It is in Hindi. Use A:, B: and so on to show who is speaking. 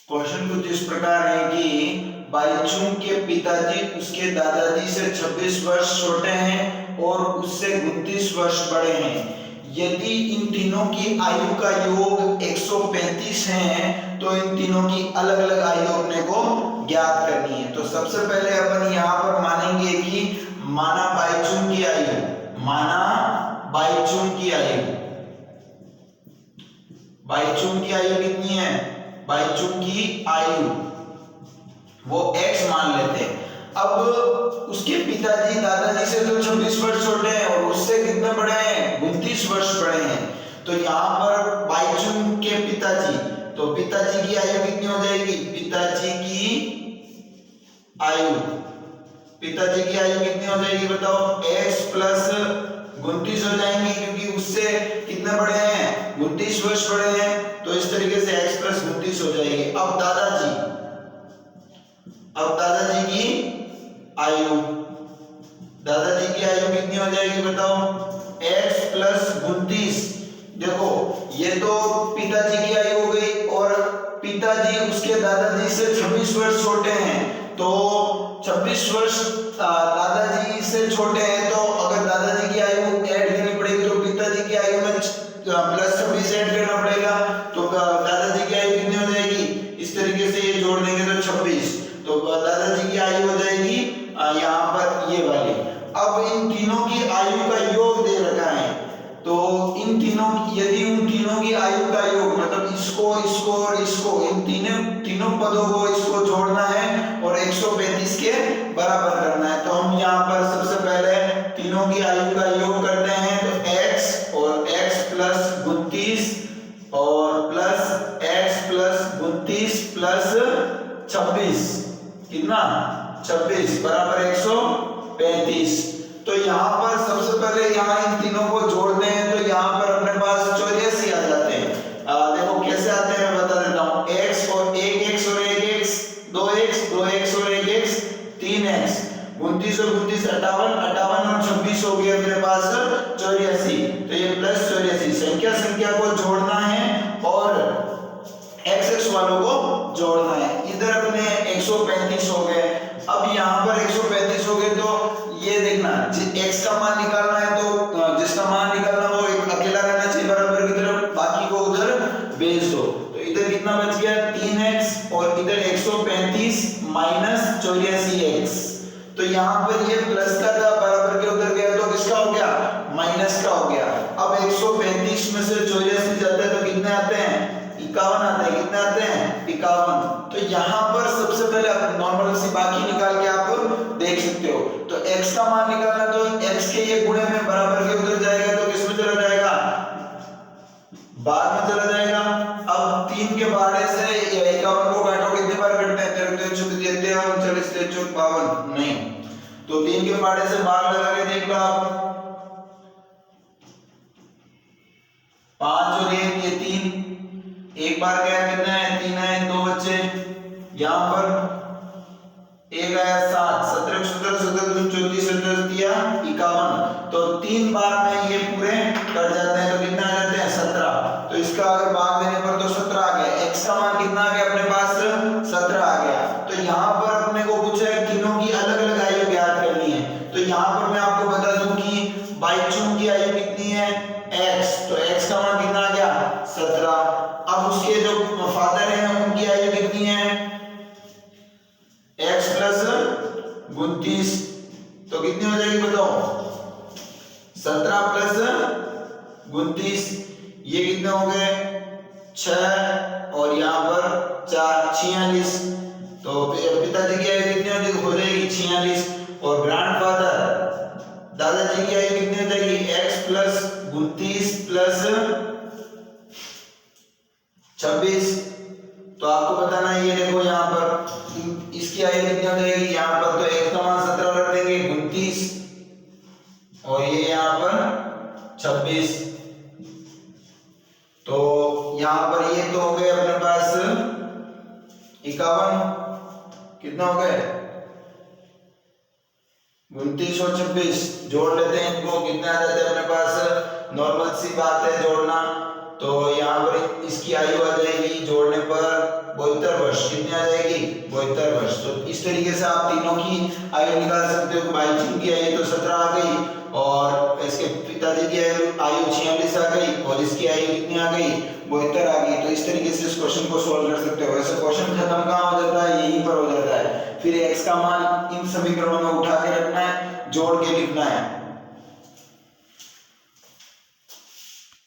A: क्वेश्चन कुछ इस प्रकार है कि बाईचुंग के पिताजी उसके दादाजी से 26 वर्ष छोटे हैं और उससे 29 वर्ष बड़े हैं। यदि इन तीनों की आयु का योग 135 है तो इन तीनों की अलग अलग आयु अपने को ज्ञात करनी है। तो सबसे पहले अपन यहाँ पर मानेंगे कि माना बाईचुंग की आयु, माना बाईचुंग की आयु, बाईचुंग की आयु कितनी है? बाईचुंग की आयु वो x मान लेते हैं। अब उसके पिताजी दादाजी से तो 26 वर्ष छोटे हैं और उससे कितने बड़े हैं? 29 वर्ष बड़े हैं। तो यहाँ पर बाईचुंग के पिताजी, तो पिताजी की आयु कितनी हो जाएगी? पिताजी की आयु, पिताजी की आयु कितनी हो जाएगी बताओ? x प्लस 29 हो जाएंगे क्योंकि उससे कितने बड़े हैं? 29 वर्ष बड़े हैं। तो इस तरीके से x प्लस 29 हो जाएगी। अब दादाजी, अब दादाजी की आयु, दादाजी की आयु कितनी हो जाएगी बताओ? x plus 29। देखो ये तो पिताजी की आयु हो गई और पिताजी उसके दादाजी से 26 वर्ष छोटे हैं। तो 26 वर्ष दादाजी से छोटे हैं तो अगर दादाजी की आयु ऐड करनी पड़ेगी तो पिताजी की आयु में प्लस 26 ऐड करना पड़ेगा। तो दादाजी की आयु कितनी हो जाएगी? इस तरीके से ये जोड़ देंगे तो 26। तो दादाजी की आयु हो जाएगी यहाँ पर ये वाली। अब इन तीनों की आयु का योग दे रखा है तो इन तीनों, यदि उन तीनों की आयु का योग मतलब इसको इसको और इसको, इन तीनों पदों को इसको जोड़ना है और 135 के बराबर करना है। तो हम यहाँ पर सबसे पहले तीनों की आयु का योग करते हैं। तो x और x प्लस 32 और प्लस x प्लस 32 प्लस 26, कितना? 26 बराबर 135। तो यहाँ पर सबसे पहले यहाँ इन तीनों को जोड़ते हैं तो यहाँ पर अपने पास 84 आ जाते हैं। देखो कैसे आते हैं मैं बता देता हूँ। x और 1x और 1x, 2x, 2x और 1x, 3x, 29 और 29 58, 58 और 26 हो गए अपने पास 84। तो ये प्लस 84 संख्या को जोड़ना है और x वालों को जोड़ना है। इधर अपने 135 हो गए। अब यहाँ पर 135 हो गए तो ये देखना x का मान निकालना है तो जिसका मान निकालना वो एक अकेला रहना चाहिए बराबर की तरफ, बाकी को उधर भेज दो। तो इधर कितना बच गया? 3x और इधर 135 माइनस 84x। तो यहाँ पर ये प्लस का था बराबर के उधर गया तो किसका हो गया? माइनस का हो गया। अब 135 में से 84 जाते हैं तो कितने आते हैं? 51 आते हैं। कितने आते हैं? 51। तो यहाँ पर सबसे पहले आप नॉर्मल सी बाकी निकाल के आप देख सकते हो। तो x का मान निकालना तो x के ये गुणे में बराबर के उधर जाएगा तो किस में चला जाएगा? बाद में चला जाएगा। अब 3 के बारे से 51 को काटो, कितने बार कटते हैं? 3 चौक देते हैं 39 3 चौक 52 नहीं। तो 3 के बारे से भाग लगा के देख लो आप। 5 और 1 ये 3, एक बार गया कितना है? 3 है, 2 बच्चे। यहाँ पर 1 आया 7, 17 17 17 34 17 दिया 51। तो 3 बार में ये पूरे कट जाते हैं तो कितना आ जाते हैं? 17। तो इसका अगर भाग देने पर तो 17 आ गया। x का मान कितना आ गया अपने पास? 17 आ गया। तो यहाँ पर अपने को पूछा है तीनों की अलग अलग आयु ज्ञात करनी है। तो यहाँ पर मैं आपको बता दूं कि बाईचुंग की आयु कितनी है? x। तो x का मान कितना आ गया? 17। अब उसके जो फादर हैं उनकी आयु कितनी है? x plus 29। तो कितनी हो जाएगी बताओ? 17 प्लस 29 ये कितने हो गए? 6 और यहाँ पर 4 46। तो पिताजी की आयु कितनी हो जाएगी? 46। और ग्रैंडफादर दादाजी की आयु कितनी हो जाएगी? x plus 29 plus 26। तो आपको बताना है। ये देखो यहाँ पर इसकी आयु कितनी हो जाएगी? यहाँ पर तो x का मान 17 रख देंगे 29 और ये यहाँ पर 26। तो यहाँ पर ये तो हो गए अपने पास 51। कितना हो गए? 29 और 26 जोड़ लेते हैं इनको, कितने आ जाते हैं अपने पास? नॉर्मल सी बात है जोड़ना। तो यहाँ पर इसकी आयु आ जाएगी जोड़ने पर 72 वर्ष, कितनी आ जाएगी 72 वर्ष। तो इस तरीके से आप तीनों की आयु निकाल सकते हो। भाई जी की आयु तो 17 आ गई और इसके पिताजी की आयु 46 आ गई और इसकी आयु कितनी आ गई 72 आ गई। तो इस तरीके से इस क्वेश्चन को सॉल्व कर सकते हो। वैसे क्वेश्चन खत्म कहाँ हो जाता है, यहीं पर हो जाता है। फिर x का मान इन समीकरणों में उठा के रखना है, जोड़ के लिखना है।